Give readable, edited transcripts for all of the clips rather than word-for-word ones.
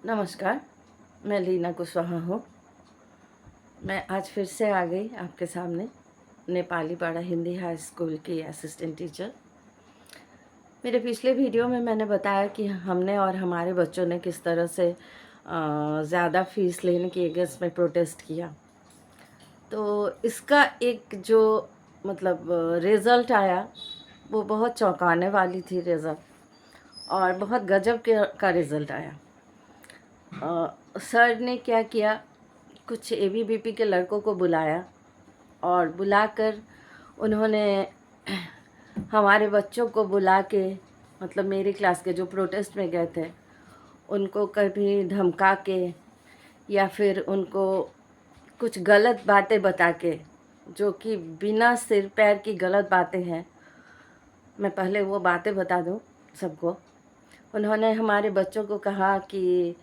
नमस्कार, मैं लीना कुशवाहा हूँ। मैं आज फिर से आ गई आपके सामने, नेपाली पाड़ा हिंदी हाई स्कूल की असिस्टेंट टीचर। मेरे पिछले वीडियो में मैंने बताया कि हमने और हमारे बच्चों ने किस तरह से ज़्यादा फ़ीस लेने के अगेंस्ट में प्रोटेस्ट किया। तो इसका एक जो मतलब रिज़ल्ट आया, वो बहुत चौंकाने वाली थी रिज़ल्ट, और बहुत गजब का रिज़ल्ट आया। सर ने क्या किया, कुछ एबीवीपी के लड़कों को बुलाया और बुलाकर उन्होंने हमारे बच्चों को बुला के, मतलब मेरी क्लास के जो प्रोटेस्ट में गए थे, उनको कभी धमका के या फिर उनको कुछ गलत बातें बता के, जो कि बिना सिर पैर की गलत बातें हैं। मैं पहले वो बातें बता दूं सबको। उन्होंने हमारे बच्चों को कहा कि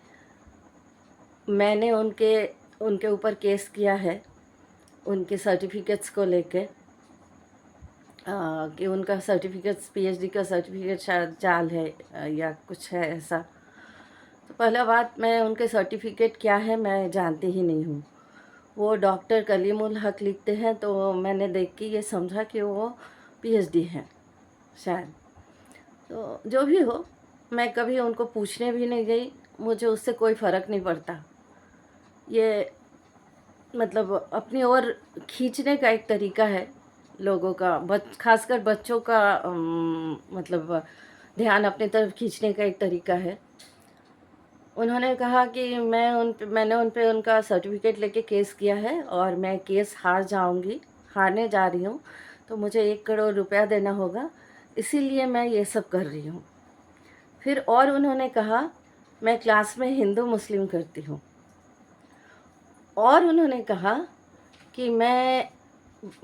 मैंने उनके ऊपर केस किया है, उनके सर्टिफिकेट्स को लेके, कि उनका सर्टिफिकेट्स पीएचडी का सर्टिफिकेट शायद जाल है या कुछ है ऐसा। तो पहला बात, मैं उनके सर्टिफिकेट क्या है मैं जानती ही नहीं हूँ। वो डॉक्टर कलीमुल हक लिखते हैं, तो मैंने देख के ये समझा कि वो पीएचडी हैं शायद। तो जो भी हो, मैं कभी उनको पूछने भी नहीं गई, मुझे उससे कोई फ़र्क नहीं पड़ता। ये मतलब अपनी ओर खींचने का एक तरीका है लोगों का, खासकर बच्चों का मतलब ध्यान अपनी तरफ खींचने का एक तरीका है। उन्होंने कहा कि मैंने उन पे उनका सर्टिफिकेट लेके केस किया है और मैं केस हारने जा रही हूँ, तो मुझे 1 करोड़ रुपया देना होगा, इसीलिए मैं ये सब कर रही हूँ। फिर और उन्होंने कहा मैं क्लास में हिंदू मुस्लिम करती हूँ, और उन्होंने कहा कि मैं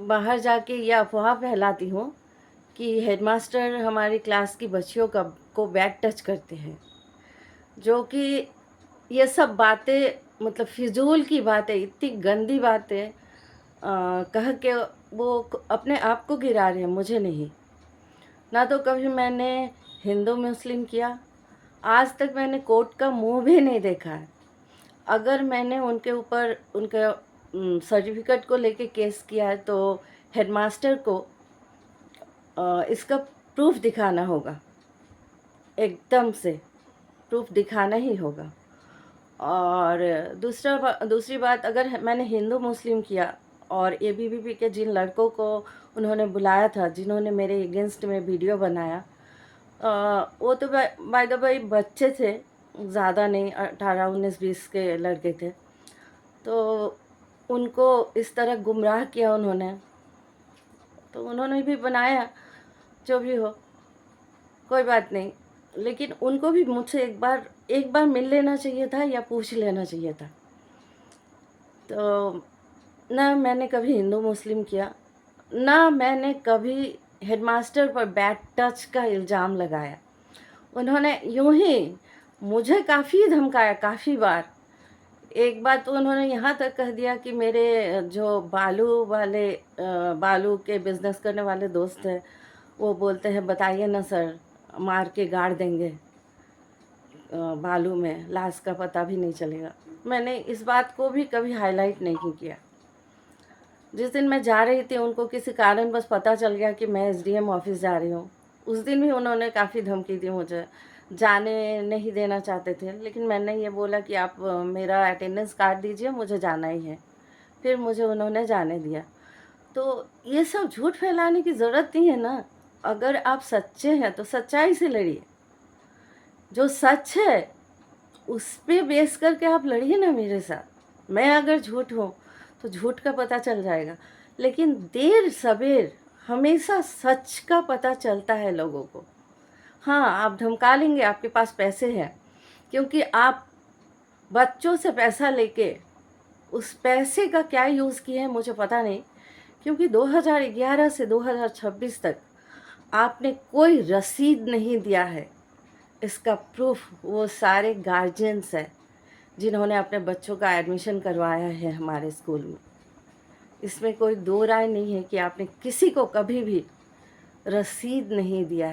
बाहर जाके ये अफवाह फैलाती हूँ कि हेडमास्टर हमारी क्लास की बच्चियों को बैड टच करते हैं, जो कि ये सब बातें मतलब फिजूल की बातें, इतनी गंदी बातें कह के वो अपने आप को गिरा रहे हैं, मुझे नहीं। ना तो कभी मैंने हिंदू मुस्लिम किया, आज तक मैंने कोर्ट का मुंह भी नहीं देखा है। अगर मैंने उनके ऊपर उनके सर्टिफिकेट को लेके केस किया है, तो हेडमास्टर को इसका प्रूफ दिखाना होगा, एकदम से प्रूफ दिखाना ही होगा। और दूसरी बात, अगर मैंने हिंदू मुस्लिम किया और एबीवीपी के जिन लड़कों को उन्होंने बुलाया था, जिन्होंने मेरे अगेंस्ट में वीडियो बनाया, वो तो बाय द वे बच्चे थे, ज़्यादा नहीं, 18 19 20 के लड़के थे। तो उनको इस तरह गुमराह किया उन्होंने, तो उन्होंने भी बनाया। जो भी हो, कोई बात नहीं, लेकिन उनको भी मुझसे एक बार मिल लेना चाहिए था या पूछ लेना चाहिए था। तो ना मैंने कभी हिंदू मुस्लिम किया, ना मैंने कभी हेडमास्टर पर बैड टच का इल्ज़ाम लगाया। उन्होंने यूं ही मुझे काफ़ी धमकाया, काफ़ी बार। एक बार तो उन्होंने यहाँ तक कह दिया कि मेरे जो बालू के बिज़नेस करने वाले दोस्त हैं, वो बोलते हैं बताइए ना सर, मार के गाड़ देंगे, बालू में लाश का पता भी नहीं चलेगा। मैंने इस बात को भी कभी हाईलाइट नहीं किया। जिस दिन मैं जा रही थी, उनको किसी कारण बस पता चल गया कि मैं एसडीएम ऑफिस जा रही हूँ। उस दिन भी उन्होंने काफ़ी धमकी दी, मुझे जाने नहीं देना चाहते थे, लेकिन मैंने ये बोला कि आप मेरा अटेंडेंस कार्ड दीजिए, मुझे जाना ही है। फिर मुझे उन्होंने जाने दिया। तो ये सब झूठ फैलाने की ज़रूरत नहीं है ना। अगर आप सच्चे हैं तो सच्चाई से लड़िए, जो सच है उस पे बेस करके आप लड़िए ना मेरे साथ। मैं अगर झूठ हूँ तो झूठ का पता चल जाएगा, लेकिन देर सवेर हमेशा सच का पता चलता है लोगों को। हाँ, आप धमका लेंगे, आपके पास पैसे हैं, क्योंकि आप बच्चों से पैसा लेके उस पैसे का क्या यूज़ किए हैं मुझे पता नहीं, क्योंकि 2011 से 2026 तक आपने कोई रसीद नहीं दिया है। इसका प्रूफ वो सारे गार्जियंस हैं जिन्होंने अपने बच्चों का एडमिशन करवाया है हमारे स्कूल में। इसमें कोई दो राय नहीं है कि आपने किसी को कभी भी रसीद नहीं दिया है।